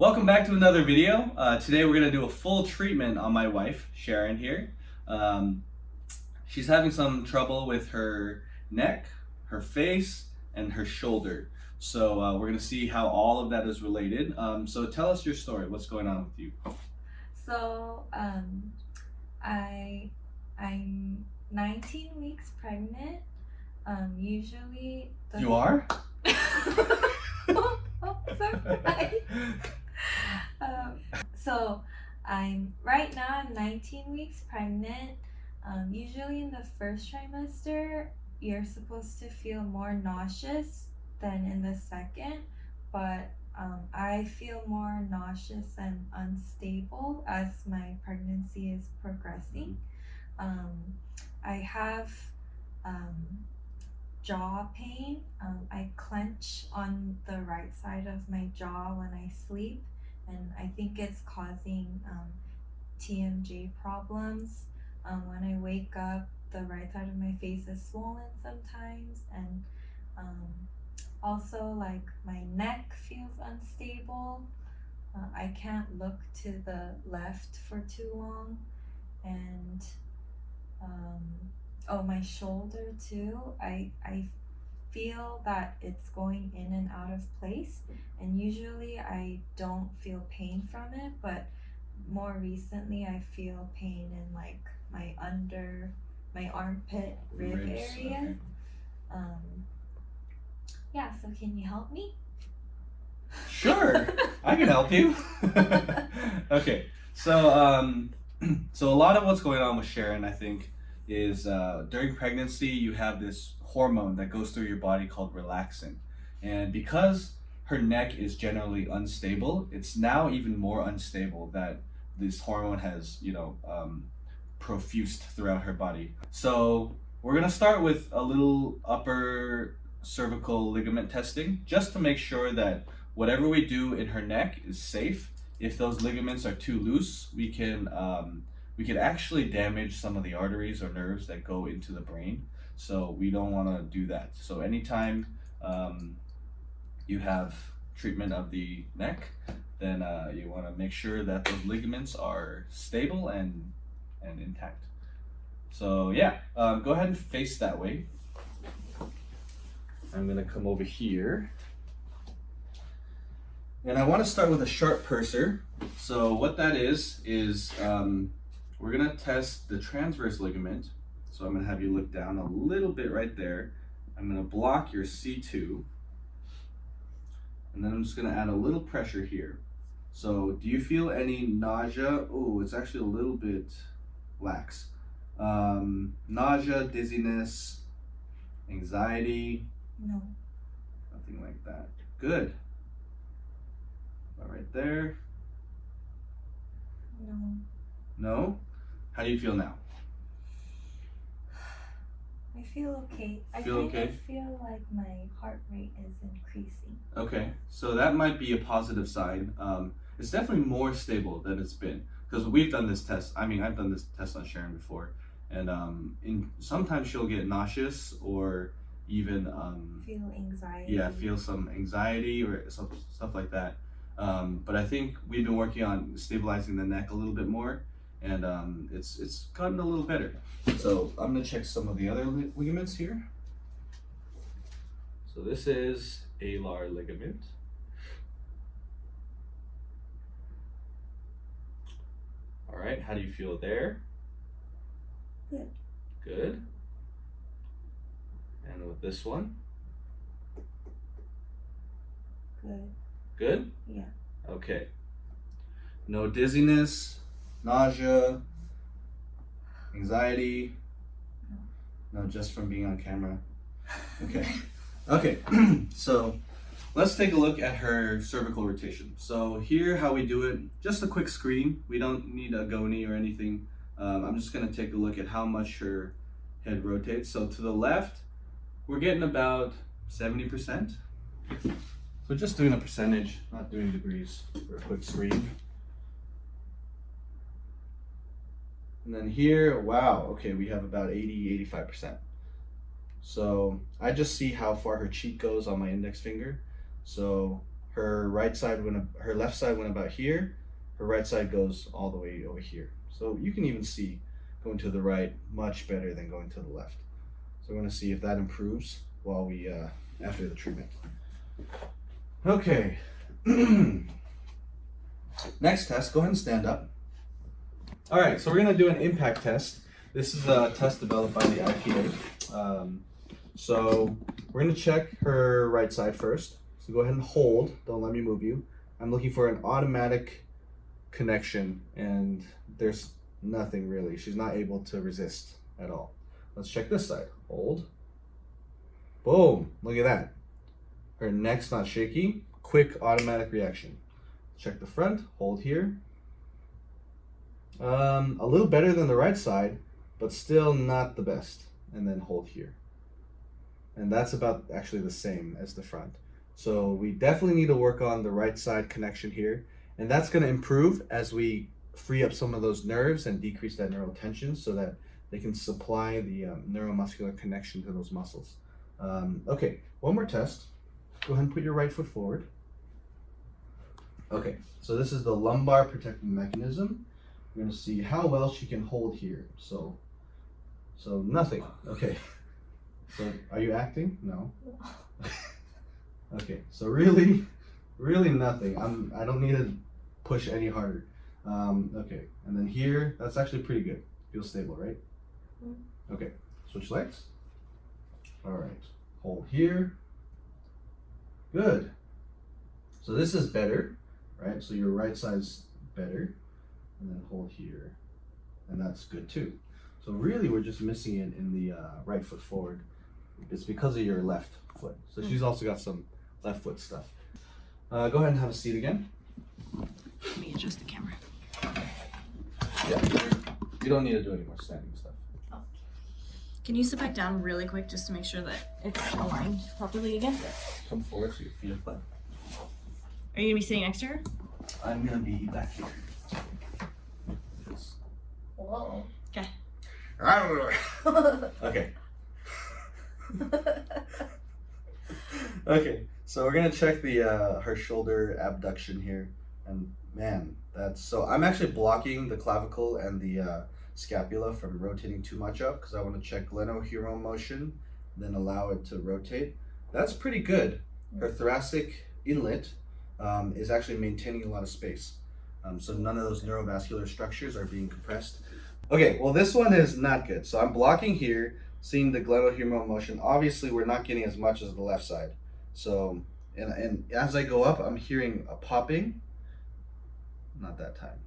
Welcome back to another video. Today we're going to do a full treatment on my wife, Sharon here. Um, she's having some trouble with her neck, her face, and her shoulder. So we're going to see how all of that is related. So tell us your story. What's going on with you? So, I'm 19 weeks pregnant. Usually the You are? oh, sorry. So I'm right now I'm 19 weeks pregnant. Usually in the first trimester, you're supposed to feel more nauseous than in the second, but I feel more nauseous and unstable as my pregnancy is progressing. Um, I have um, jaw pain. I clench on the right side of my jaw when I sleep, and I think it's causing TMJ problems. When I wake up, the right side of my face is swollen sometimes, and also like my neck feels unstable. I can't look to the left for too long, and my shoulder too. I feel that it's going in and out of place, and usually I don't feel pain from it, but more recently I feel pain in like my armpit rib Ribs, area. okay. Yeah, so can you help me? Sure, I can help you. Okay, so so a lot of what's going on with Sharon, I think, is during pregnancy you have this hormone that goes through your body called relaxin, and because her neck is generally unstable, it's now even more unstable that this hormone has profused throughout her body. So we're gonna start with a little upper cervical ligament testing just to make sure that whatever we do in her neck is safe. If those ligaments are too loose, we could actually damage some of the arteries or nerves that go into the brain. So we don't want to do that. So anytime you have treatment of the neck, then you want to make sure that those ligaments are stable and intact. So yeah, go ahead and face that way. I'm gonna come over here. And I want to start with a sharp purser. So what that is we're gonna test the transverse ligament. So I'm gonna have you look down a little bit right there. I'm gonna block your C2. And then I'm just gonna add a little pressure here. So do you feel any nausea? Oh, it's actually a little bit lax. Nausea, dizziness, anxiety? No. Nothing like that. Good. Right there. No. No? How do you feel now? I feel okay. I feel like my heart rate is increasing. Okay, so that might be a positive sign. It's definitely more stable than it's been because we've done this test. I mean, I've done this test on Sharon before, and sometimes she'll get nauseous or even feel anxiety. Yeah, feel some anxiety or some stuff like that. But I think we've been working on stabilizing the neck a little bit more, and it's gotten a little better. So I'm gonna check some of the other ligaments here. So this is alar ligament. All right, how do you feel there? Good. Good. And with this one? Good. Good? Yeah. Okay. No dizziness, nausea, anxiety? No, just from being on camera. Okay. Okay. So let's take a look at her cervical rotation. So here, how we do it, just a quick screen. We don't need a goni or anything. I'm just gonna take a look at how much her head rotates. So to the left, we're getting about 70%. So just doing a percentage, not doing degrees for a quick screen. And then here, wow, okay, we have about 80, 85%. So I just see how far her cheek goes on my index finger. So her her left side went about here, her right side goes all the way over here. So you can even see going to the right much better than going to the left. So we're going to see if that improves while we after the treatment. Okay. Next test, go ahead and stand up. All right, so we're going to do an impact test. This is a test developed by the IPA. So we're going to check her right side first. So go ahead and hold. Don't let me move you. I'm looking for an automatic connection, and there's nothing really. She's not able to resist at all. Let's check this side. Hold. Boom. Look at that. Her neck's not shaky. Quick automatic reaction. Check the front. Hold here. A little better than the right side, but still not the best. And then hold here. And that's about actually the same as the front. So we definitely need to work on the right side connection here. And that's going to improve as we free up some of those nerves and decrease that neural tension so that they can supply the neuromuscular connection to those muscles. Okay, one more test. Go ahead and put your right foot forward. Okay, so this is the lumbar protective mechanism. We're going to see how well she can hold here. So nothing. Okay. So are you acting? No. Okay. So really nothing. I don't need to push any harder. Okay. And then here, that's actually pretty good. Feels stable, right? Okay. Switch legs. All right. Hold here. Good. So this is better, right? So your right side's better. And then hold here. And that's good too. So really we're just missing it in the right foot forward. It's because of your left foot. So she's also got some left foot stuff. Go ahead and have a seat again. Let me adjust the camera. Yeah, you don't need to do any more standing stuff. Oh. Can you sit back down really quick just to make sure that it's aligned properly again? Come forward so your feet are flat. Are you gonna be sitting next to her? I'm gonna be back here. Whoa. Okay. Okay. Okay, so we're gonna check the her shoulder abduction here, and man, that's so. I'm actually blocking the clavicle and the scapula from rotating too much up because I want to check glenohumeral motion, then allow it to rotate. That's pretty good. Her thoracic inlet is actually maintaining a lot of space, so none of those neurovascular structures are being compressed. Okay, well this one is not good. So I'm blocking here, seeing the glenohumeral motion. Obviously, we're not getting as much as the left side. So, and as I go up, I'm hearing a popping. Not that time,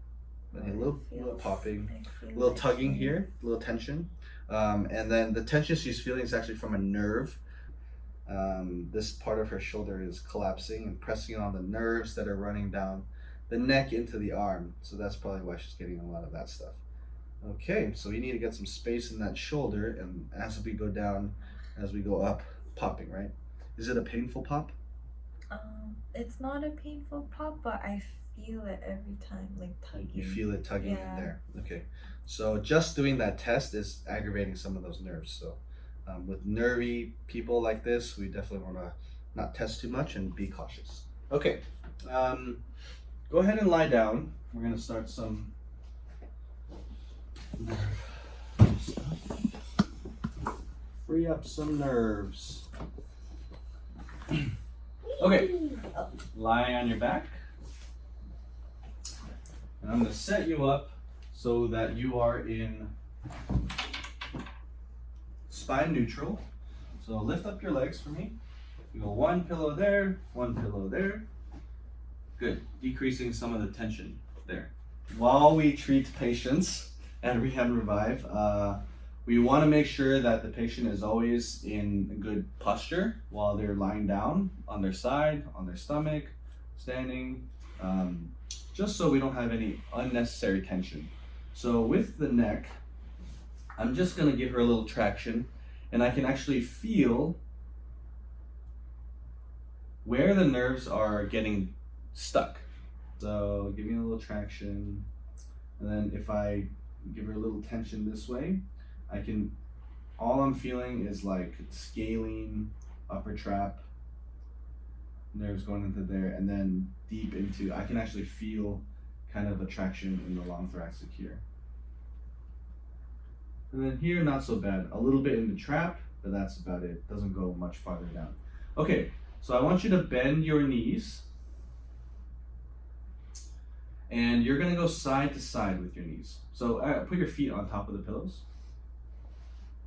but a little popping, a little tugging here, a little tension. And then the tension she's feeling is actually from a nerve. This part of her shoulder is collapsing and pressing on the nerves that are running down the neck into the arm. So that's probably why she's getting a lot of that stuff. Okay, so you need to get some space in that shoulder, and as we go down, as we go up, popping, right? Is it a painful pop? It's not a painful pop, but I feel it every time, like tugging. You feel it tugging in Yeah. there. Okay, so just doing that test is aggravating some of those nerves. So with nervy people like this, we definitely want to not test too much and be cautious. Okay, go ahead and lie down. We're going to start some nerve stuff. Free up some nerves. Okay, lie on your back. And I'm going to set you up so that you are in spine neutral. So lift up your legs for me. You go one pillow there, one pillow there. Good, decreasing some of the tension there. While we treat patients at Rehab and Revive, we want to make sure that the patient is always in good posture while they're lying down on their side, on their stomach, standing, just so we don't have any unnecessary tension. So with the neck, I'm just going to give her a little traction, and I can actually feel where the nerves are getting stuck. So give me a little traction, and then if I give her a little tension this way, all I'm feeling is like scalene, upper trap, nerves going into there, and then deep into, I can actually feel kind of a traction in the long thoracic here. And then here, not so bad. A little bit in the trap, but that's about it. Doesn't go much farther down. Okay, so I want you to bend your knees. And you're gonna go side to side with your knees. So put your feet on top of the pillows.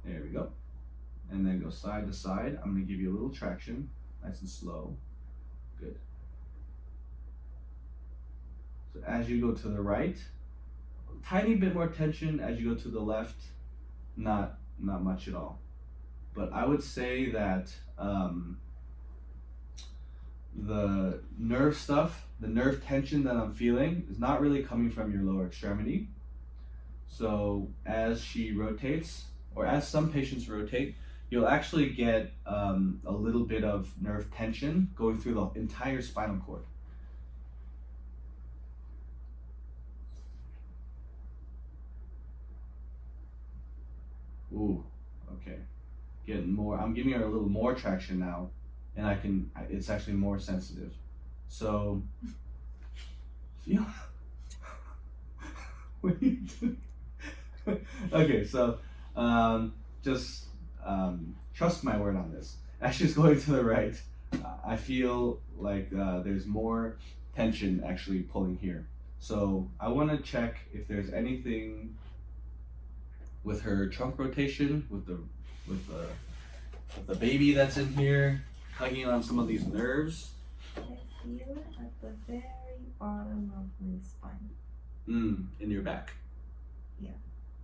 There we go. And then go side to side. I'm gonna give you a little traction, nice and slow. Good. So as you go to the right, a tiny bit more tension. As you go to the left, not much at all. But I would say that the nerve stuff, the nerve tension that I'm feeling is not really coming from your lower extremity. So as she rotates, or as some patients rotate, you'll actually get a little bit of nerve tension going through the entire spinal cord. Ooh, okay. Getting more, I'm giving her a little more traction now, and it's actually more sensitive. So, feel, what are you doing? Okay, so, just trust my word on this. As she's going to the right, I feel like there's more tension actually pulling here. So I want to check if there's anything with her trunk rotation, with the baby that's in here, tugging on some of these nerves. I feel it at the very bottom of my spine. In your back.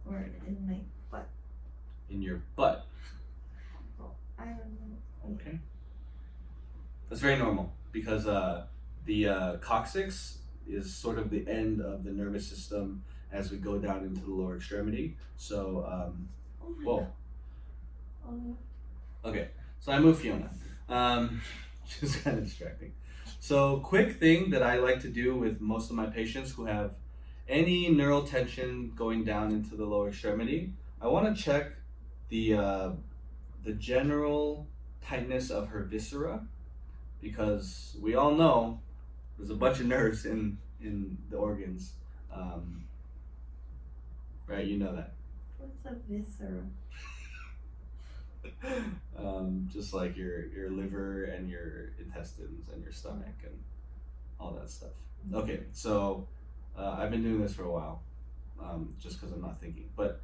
Or in my butt. In your butt. Oh, I don't know. Okay. That's very normal because the coccyx is sort of the end of the nervous system as we go down into the lower extremity. So, Oh my whoa. God. Oh. Okay, so I moved Fiona. She's kind of distracting. So, quick thing that I like to do with most of my patients who have any neural tension going down into the lower extremity, I want to check the general tightness of her viscera, because we all know there's a bunch of nerves in the organs. Right, you know that. What's a viscera? Just like your liver and your intestines and your stomach and all that stuff. Okay, so I've been doing this for a while, just because I'm not thinking. But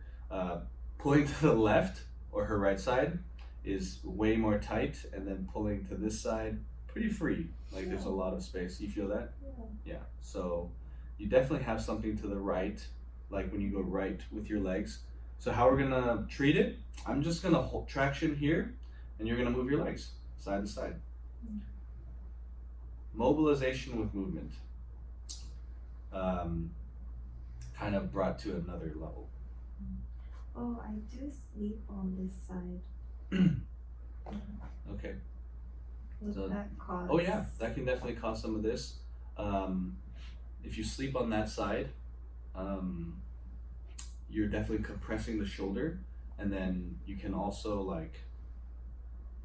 pulling to the left or her right side is way more tight, and then pulling to this side, pretty free. Like there's a lot of space. You feel that? Yeah. Yeah. So you definitely have something to the right, like when you go right with your legs. So how we're gonna treat it? I'm just gonna hold traction here, and you're gonna move your legs side to side. Mobilization with movement. Kind of brought to another level. Oh, I do sleep on this side. Okay. Would So- that cause? Oh yeah, that can definitely cause some of this. If you sleep on that side, you're definitely compressing the shoulder, and then you can also like,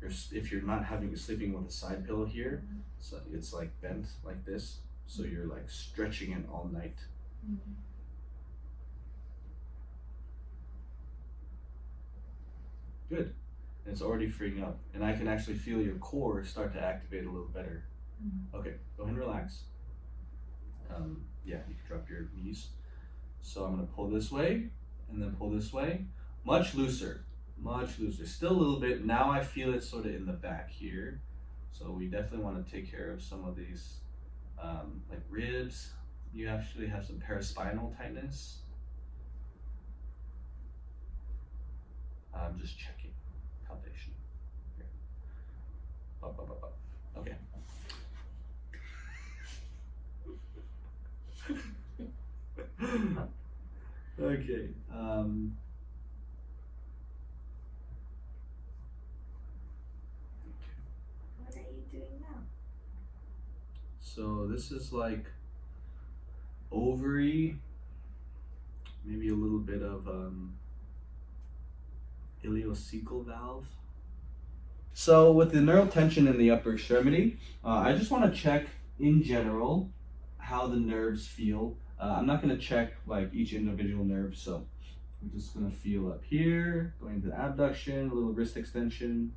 if you're not sleeping with a side pillow here, so it's like bent like this, so you're like stretching it all night. Mm. Good. And it's already freeing up, and I can actually feel your core start to activate a little better. Okay, go ahead and relax. Yeah, you can drop your knees. So I'm gonna pull this way, and then pull this way. Much looser, much looser. Still a little bit. Now I feel it sort of in the back here. So we definitely want to take care of some of these, like ribs. You actually have some paraspinal tightness. I'm just checking palpation. Here. Up, up, up, up. Okay. Okay. What are you doing now? So this is like ovary, maybe a little bit of ileocecal valve. So with the neural tension in the upper extremity, I just want to check in general how the nerves feel. I'm not going to check like each individual nerve, so I'm just going to feel up here, going to the abduction, a little wrist extension,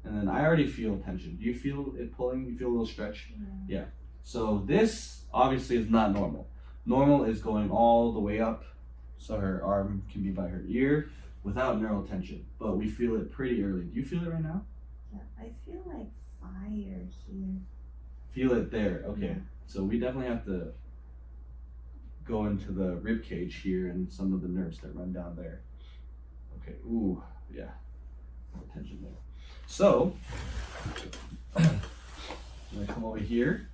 and then I already feel tension. Do you feel it pulling? You feel a little stretch? Yeah. Yeah. So this obviously is not normal. Normal is going all the way up, so her arm can be by her ear without neural tension, but we feel it pretty early. Do you feel it right now? Yeah, I feel like fire here. Feel it there. Okay. Yeah. So we definitely have to go into the rib cage here and some of the nerves that run down there. Okay. Ooh, yeah. More tension there. So I'm gonna come over here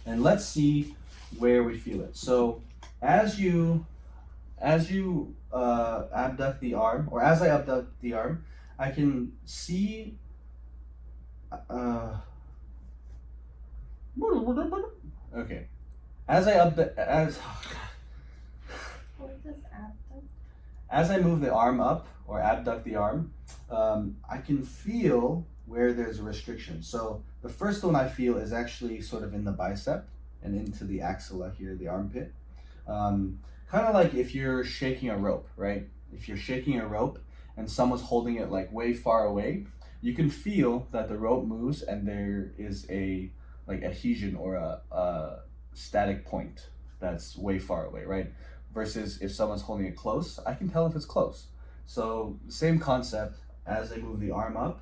and let's see where we feel it. So as you abduct the arm, or as I abduct the arm, I can see okay. As I What does abduct? as I move the arm up or abduct the arm, I can feel where there's a restriction. So the first one I feel is actually sort of in the bicep and into the axilla here, the armpit. Kind of like if you're shaking a rope, right? If you're shaking a rope and someone's holding it like way far away, you can feel that the rope moves and there is a like adhesion or a static point that's way far away, right? Versus if someone's holding it close, I can tell if it's close. So same concept, as I move the arm up,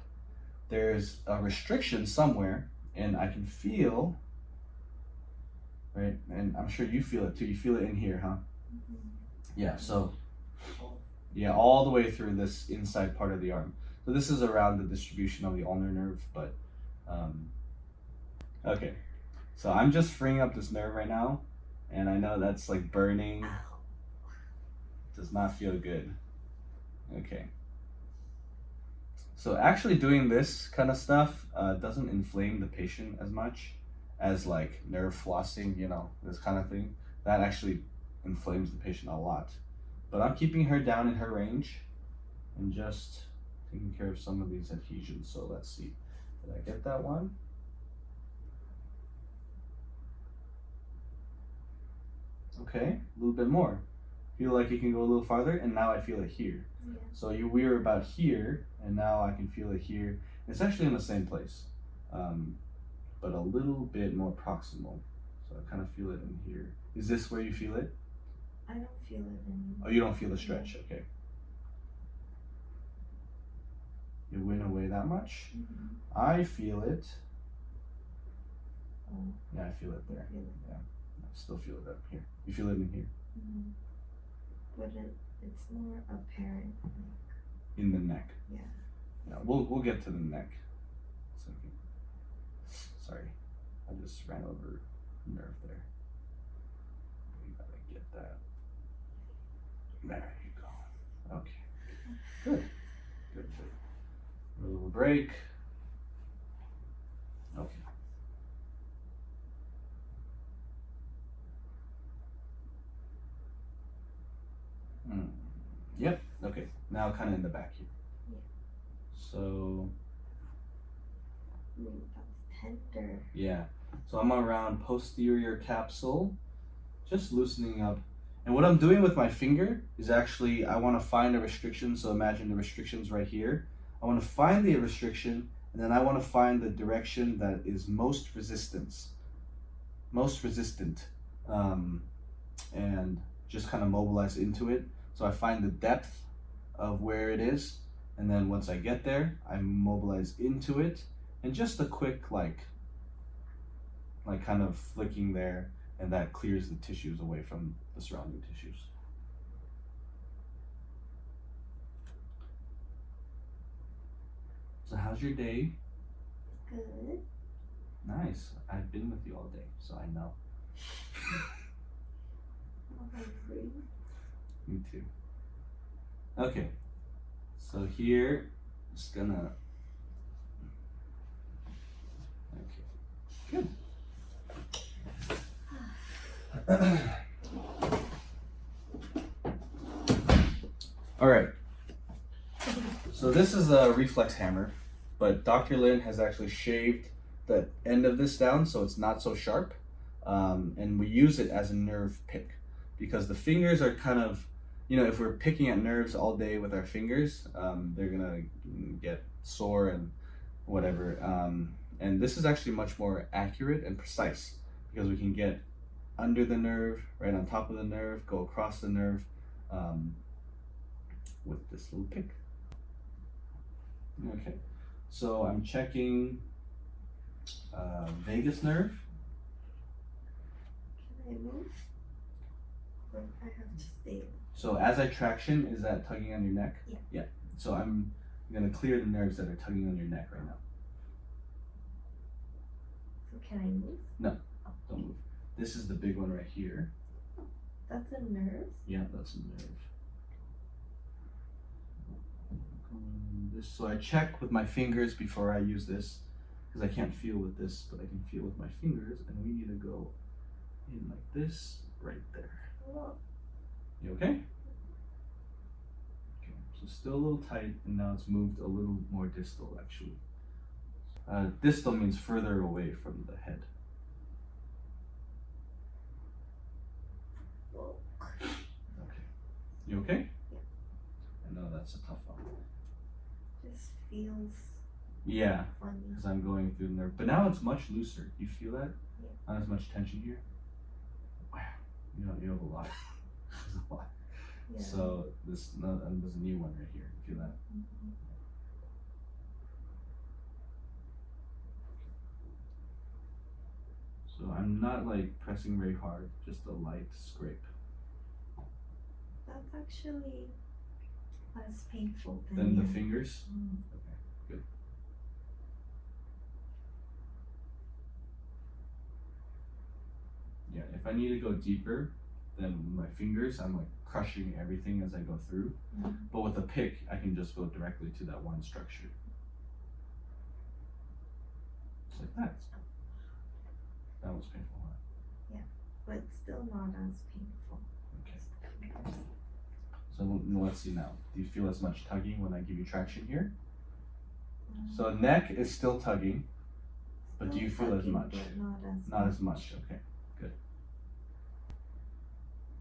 there's a restriction somewhere and I can feel, right? And I'm sure you feel it too. You feel it in here, huh? Mm-hmm. Yeah, so yeah, all the way through this inside part of the arm. So this is around the distribution of the ulnar nerve, but okay. So I'm just freeing up this nerve right now, and I know that's like burning. Does not feel good. Okay. So actually doing this kind of stuff doesn't inflame the patient as much as like nerve flossing, you know, this kind of thing. That actually inflames the patient a lot. But I'm keeping her down in her range and just taking care of some of these adhesions. So let's see. Did I get that one? Okay, a little bit more. Feel like you can go a little farther, and now I feel it here. Yeah. So we were about here, and now I can feel it here. It's actually in the same place, but a little bit more proximal. So I kind of feel it in here. Is this where you feel it? I don't feel it anymore. Oh, you don't feel the stretch, okay. It went away that much? Mm-hmm. I feel it. Oh, Yeah, I feel it there. I feel it. Yeah, I still feel it up here. You feel it in here? Mm-hmm. But it's more apparent. In the neck? Yeah. Yeah, we'll get to the neck. Sorry, I just ran over a nerve there. You gotta get that. There you go. Okay. Good. Good. A little break. Okay. Yep. Okay. Now kind of in the back here. Yeah. So. Ooh, that was tender. Yeah. So I'm around posterior capsule, just loosening up. And what I'm doing with my finger is actually, I want to find a restriction. So imagine the restriction's right here. I want to find the restriction, and then I want to find the direction that is most resistant, and just kind of mobilize into it. So I find the depth of where it is, and then once I get there, I mobilize into it, and just a quick like kind of flicking there, and that clears the tissues away from the surrounding tissues. So how's your day? Good. Nice. I've been with you all day, so I know. Oh, hungry. Me too. Okay. So here, just gonna. Okay. Good. All right. So this is a reflex hammer. but Dr. Lin has actually shaved the end of this down so it's not so sharp, and we use it as a nerve pick because the fingers are kind of, if we're picking at nerves all day with our fingers, they're gonna get sore and whatever. And this is actually much more accurate and precise because we can get under the nerve, right on top of the nerve, go across the nerve with this little pick. Okay, so I'm checking vagus nerve. Can I move? Or I have to stay? So as I traction, is that tugging on your neck? Yeah. Yeah. So I'm gonna clear the nerves that are tugging on your neck right now. So can I move? No, don't move. This is the big one right here. That's a nerve? Yeah, that's a nerve. So I check with my fingers before I use this because I can't feel with this, but I can feel with my fingers, and we need to go in like this right there. Oh. You okay? Okay, so still a little tight, and now it's moved a little more distal actually. Distal means further away from the head. Whoa. Okay. You okay? Yeah. I know that's a tough one. Just feels Yeah, funny. because I'm going through the nerve. But now it's much looser. You feel that? Yeah. Not as much tension here. Wow. You have a lot. There's a lot. Yeah. So there's a new one right here. Feel that? Mm-hmm. So I'm not like pressing very hard, just a light scrape. That's actually less painful Then the your- fingers. Mm. Okay, good. Yeah, if I need to go deeper, then my fingers, I'm like crushing everything as I go through. Mhm. But with a pick, I can just go directly to that one structure. Just like that. That was painful, huh? But still not as painful. Okay. as the fingers. So let's see now. Do you feel as much tugging when I give you traction here? Mm. So neck is still tugging, but do Still you feel as tugging, much? but not as Not as much. Okay, good.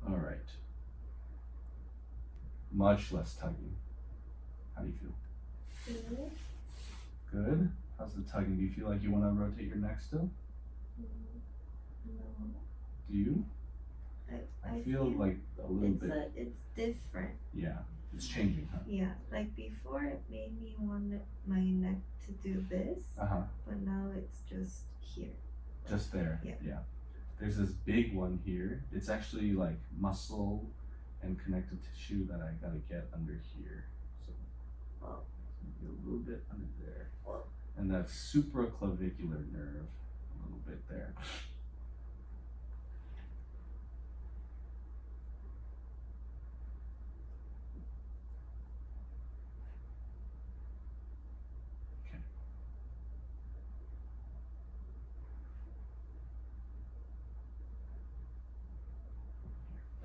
All right. Much less tugging. How do you feel? Good. Good. How's the tugging? Do you feel like you want to rotate your neck still? No. Do you? I feel like a little bit. It's different. Yeah, it's changing, huh? Yeah, like before it made me want my neck to do this, Uh-huh. but now it's just here. Just there. Yeah. There's this big one here. It's actually like muscle and connective tissue that I gotta get under here. So Oh. maybe a little bit under there. Oh. And that supraclavicular nerve, a little bit there.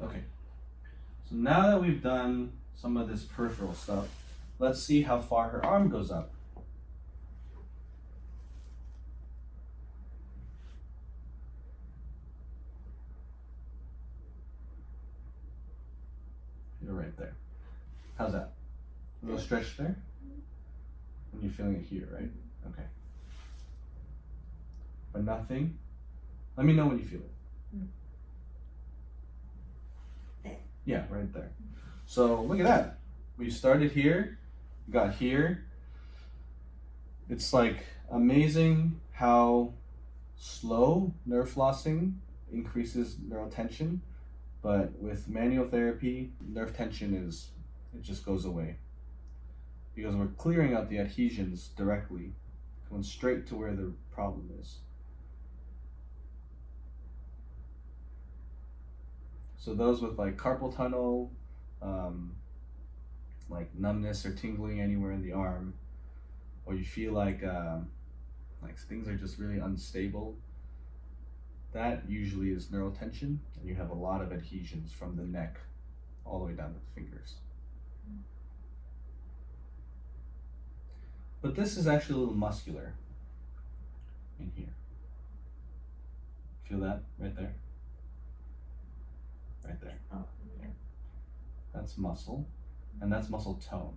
Okay, so now that we've done some of this peripheral stuff, let's see how far her arm goes up. You're right there. How's that? A little stretch there? And you're feeling it here, right? Okay. But nothing? Let me know when you feel it. There. Yeah, right there. So look at that. We started here, got here. It's like amazing how slow nerve flossing increases neural tension, but with manual therapy, nerve tension it just goes away. Because we're clearing out the adhesions directly, going straight to where the problem is. So those with like carpal tunnel, like numbness or tingling anywhere in the arm, or you feel like things are just really unstable, that usually is neural tension, and you have a lot of adhesions from the neck all the way down to the fingers. But this is actually a little muscular in here. Feel that right there? Right there. Oh, yeah. That's muscle, and that's muscle tone.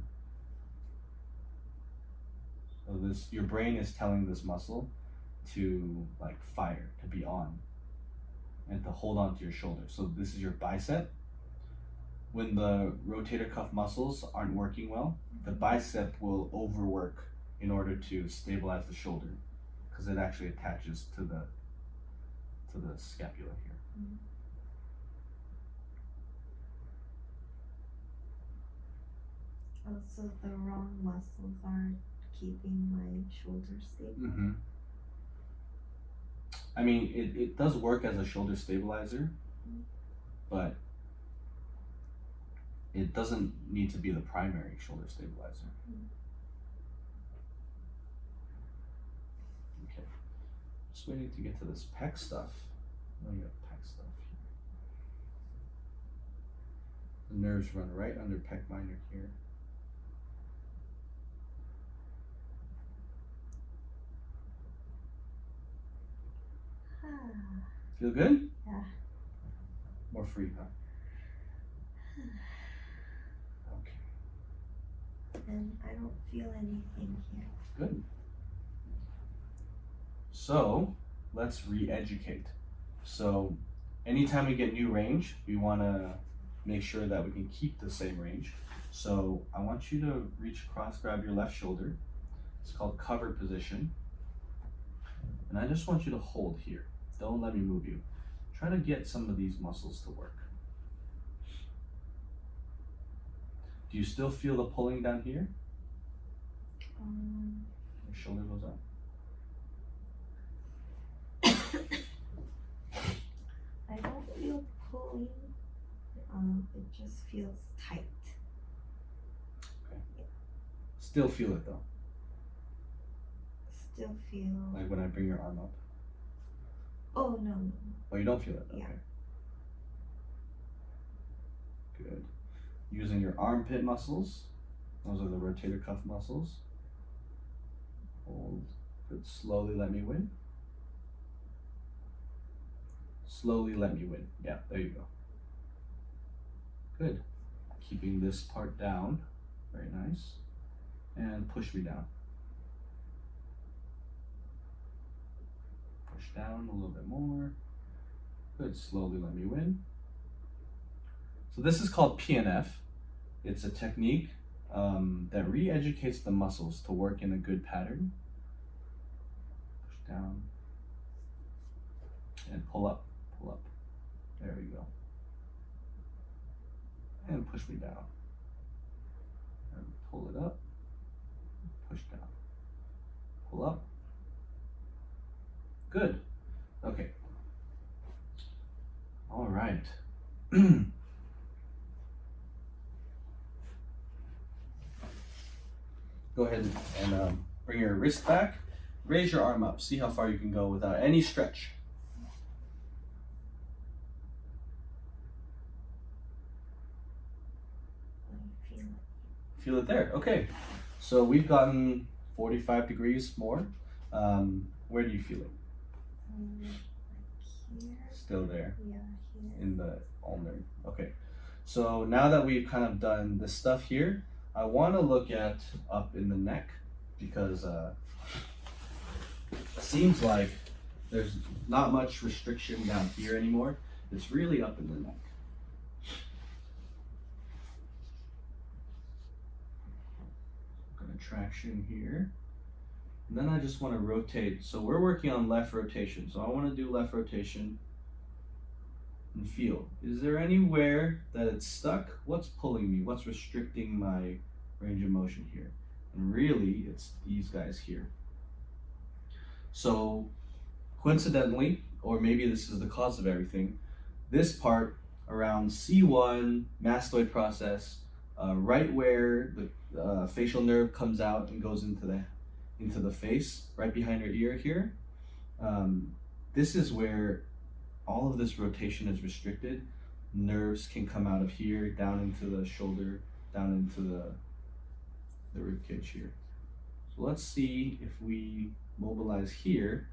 So this, your brain is telling this muscle to like fire, to be on, and to hold on to your shoulder. So this is your bicep. When the rotator cuff muscles aren't working well, the bicep will overwork in order to stabilize the shoulder, because it actually attaches to the scapula here. Mm-hmm. Also, the wrong muscles are keeping my shoulders stable. Mm-hmm. I mean, it does work as a shoulder stabilizer, but it doesn't need to be the primary shoulder stabilizer. Okay, just waiting to get to this pec stuff. Oh, you have pec stuff here. The nerves run right under pec minor here. Feel good? Yeah. More free, huh? Okay. And I don't feel anything here. Good. So let's re-educate. So anytime we get new range, we want to make sure that we can keep the same range. So I want you to reach across, grab your left shoulder. It's called covered position. And I just want you to hold here. Don't let me move you. Try to get some of these muscles to work. Do you still feel the pulling down here? Your shoulder goes up. I don't feel pulling. It just feels tight. Okay. Still feel it though. Still feel. Like when I bring your arm up. Oh no. Oh, you don't feel it? Okay. Yeah. Good. Using your armpit muscles. Those are the rotator cuff muscles. Hold. Good. Slowly let me win. Slowly let me win. Yeah, there you go. Good. Keeping this part down. Very nice. And push me down. Push down a little bit more. Good. Slowly let me win. So this is called PNF. It's a technique that re-educates the muscles to work in a good pattern. Push down. And pull up. Pull up. There we go. And push me down. And pull it up. Push down. Pull up. Good. Okay. All right. Go ahead and bring your wrist back. Raise your arm up. See how far you can go without any stretch. I feel it. Feel it there. Okay. So we've gotten 45 degrees more. Where do you feel it? Like here. Still there Yeah, here. in the ulnar. Okay. So now that we've kind of done this stuff here, I want to look at up in the neck, because it seems like there's not much restriction down here anymore. It's really up in the neck. Got a traction here. And then I just want to rotate. So we're working on left rotation. So I want to do left rotation and feel. Is there anywhere that it's stuck? What's pulling me? What's restricting my range of motion here? And really, it's these guys here. So coincidentally, or maybe this is the cause of everything, this part around C1, mastoid process, right where the facial nerve comes out and goes into the face, right behind your ear here, this is where all of this rotation is restricted. Nerves can come out of here, down into the shoulder, down into the rib cage here. So let's see if we mobilize here,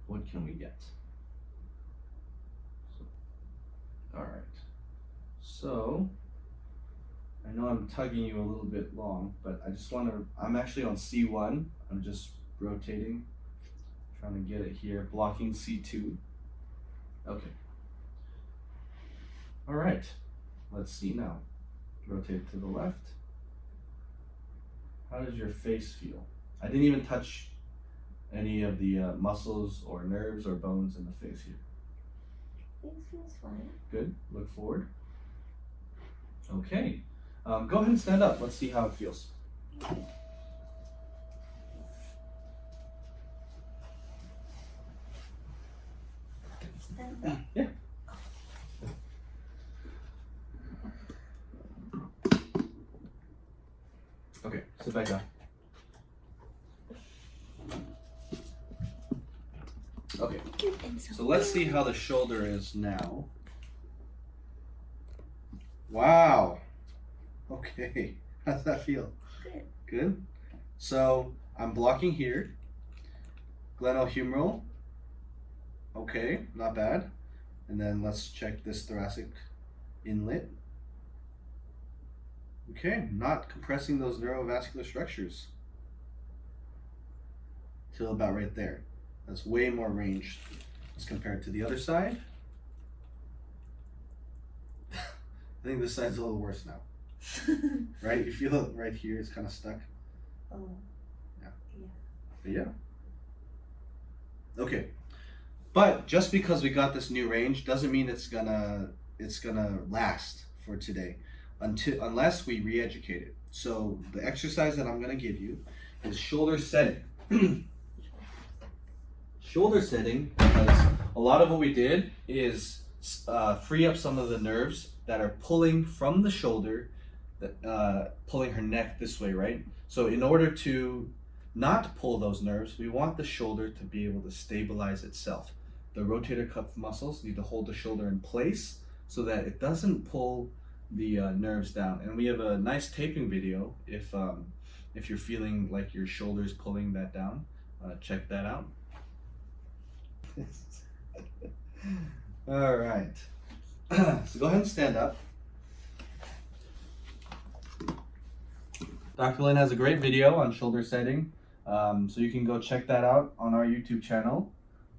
what can we get? All right. So I know I'm tugging you a little bit long, but I just want to, I'm actually on C1. I'm just rotating, trying to get it here, blocking C2. Okay. All right. Let's see now. Rotate to the left. How does your face feel? I didn't even touch any of the muscles or nerves or bones in the face here. It feels fine. Good. Look forward. Okay. Go ahead and stand up. Let's see how it feels. Stand up. Yeah. Okay, sit back down. Okay, so let's see how the shoulder is now. Wow. Okay, how's that feel? Good. Good? So I'm blocking here. Glenohumeral. Okay, not bad. And then let's check this thoracic inlet. Okay, not compressing those neurovascular structures till about right there. That's way more range as compared to the other side. I think this side's a little worse now. Right? You feel it right here, it's kind of stuck. Oh. Yeah. Yeah. Yeah. Okay. But just because we got this new range doesn't mean it's gonna last for today. Unless we re-educate it. So the exercise that I'm going to give you is shoulder setting. Shoulder setting, because a lot of what we did is free up some of the nerves that are pulling from the shoulder, pulling her neck this way, right? So in order to not pull those nerves, we want the shoulder to be able to stabilize itself. The rotator cuff muscles need to hold the shoulder in place so that it doesn't pull the nerves down. And we have a nice taping video if you're feeling like your shoulder's pulling that down. Check that out. All right. So go ahead and stand up. Dr. Lynn has a great video on shoulder setting, so you can go check that out on our YouTube channel.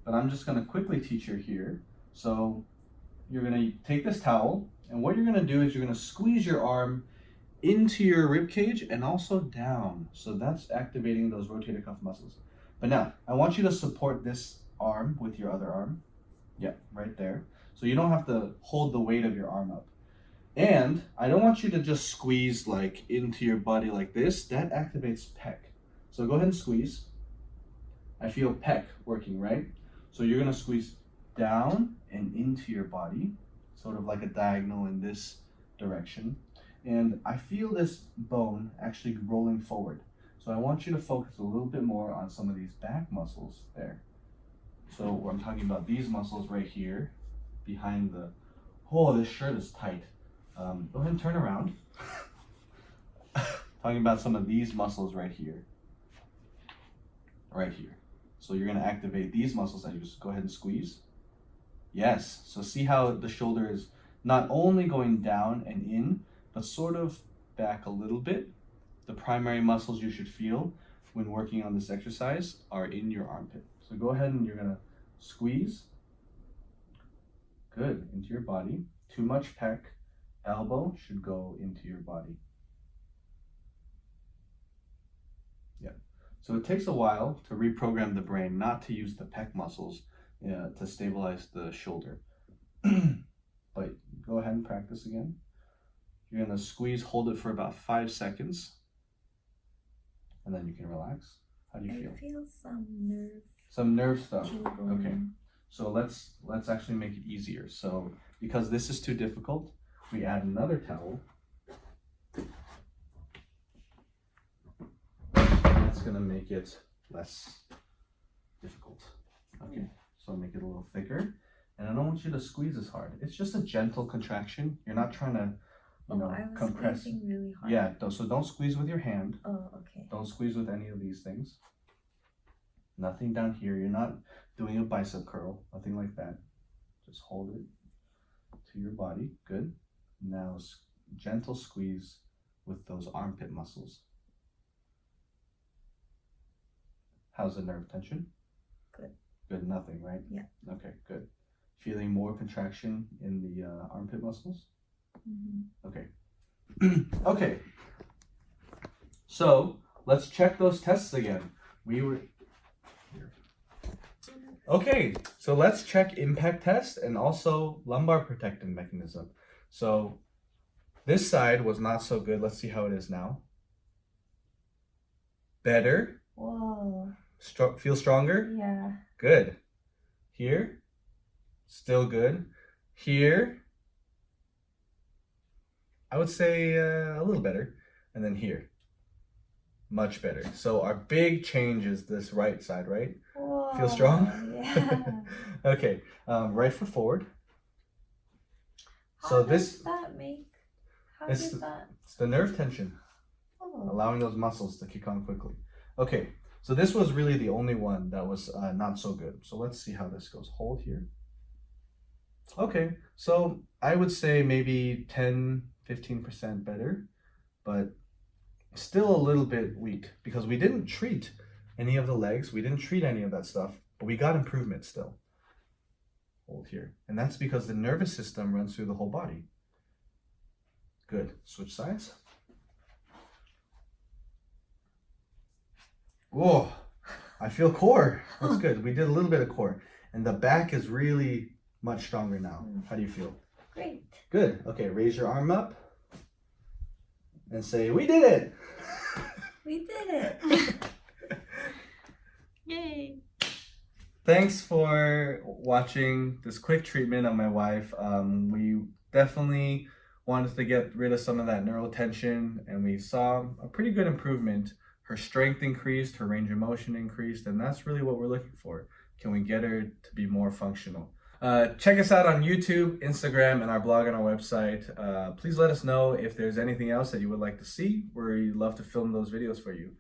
But I'm just going to quickly teach you here. So you're going to take this towel, and what you're going to do is you're going to squeeze your arm into your rib cage and also down. So that's activating those rotator cuff muscles. But now, I want you to support this arm with your other arm. Yeah, right there. So you don't have to hold the weight of your arm up. And I don't want you to just squeeze like into your body like this. That activates pec. So go ahead and squeeze. I feel pec working, right? So you're going to squeeze down and into your body, sort of like a diagonal in this direction. And I feel this bone actually rolling forward. So I want you to focus a little bit more on some of these back muscles there. So I'm talking about these muscles right here, behind the, oh, this shirt is tight. Go ahead and turn around. Talking about some of these muscles right here. Right here. So you're going to activate these muscles and you just go ahead and squeeze. Yes. So see how the shoulder is not only going down and in, but sort of back a little bit. The primary muscles you should feel when working on this exercise are in your armpit. So go ahead and you're going to squeeze. Good. Into your body. Too much pec. Elbow should go into your body. Yeah. So it takes a while to reprogram the brain not to use the pec muscles to stabilize the shoulder. But go ahead and practice again. You're going to squeeze, hold it for about 5 seconds, and then you can relax. How do you feel? I feel some nerve. Some nerve stuff. Tingling. Okay. So let's actually make it easier. So because this is too difficult, we add another towel. That's going to make it less difficult. Okay, so I'll make it a little thicker. And I don't want you to squeeze as hard. It's just a gentle contraction. You're not trying to you know, I was compress. squeezing really hard. Yeah, so don't squeeze with your hand. Oh, okay. Don't squeeze with any of these things. Nothing down here. You're not doing a bicep curl. Nothing like that. Just hold it to your body. Good. Now gentle squeeze with those armpit muscles. How's the nerve tension? Good. Good. Nothing, right? Yeah. Okay, good. Feeling more contraction in the armpit muscles? Mm-hmm. Okay. Okay. So let's check those tests again. We were here. Okay, so let's check impact test and also lumbar protective mechanism. So this side was not so good. Let's see how it is now. Better. Whoa. Feel stronger? Yeah. Good. Here, still good. Here, I would say a little better. And then here, much better. So our big change is this right side, right? Whoa. Feel strong? Yeah. Okay, right foot forward. How So does that make? How it's does that? It's the nerve tension, Oh. allowing those muscles to kick on quickly. Okay, so this was really the only one that was not so good. So let's see how this goes. Hold here. Okay, so I would say maybe 10-15% better, but still a little bit weak because we didn't treat any of the legs. We didn't treat any of that stuff, but we got improvement still. Hold here. And that's because the nervous system runs through the whole body. Good. Switch sides. Whoa, I feel core. That's good. We did a little bit of core. And the back is really much stronger now. How do you feel? Great. Good. Okay, raise your arm up and say, we did it. We did it. Yay! Thanks for watching this quick treatment of my wife. We definitely wanted to get rid of some of that neural tension, and we saw a pretty good improvement. Her strength increased, her range of motion increased, and that's really what we're looking for. Can we get her to be more functional? Check us out on YouTube, Instagram, and our blog on our website. Please let us know if there's anything else that you would like to see. We'd love to film those videos for you.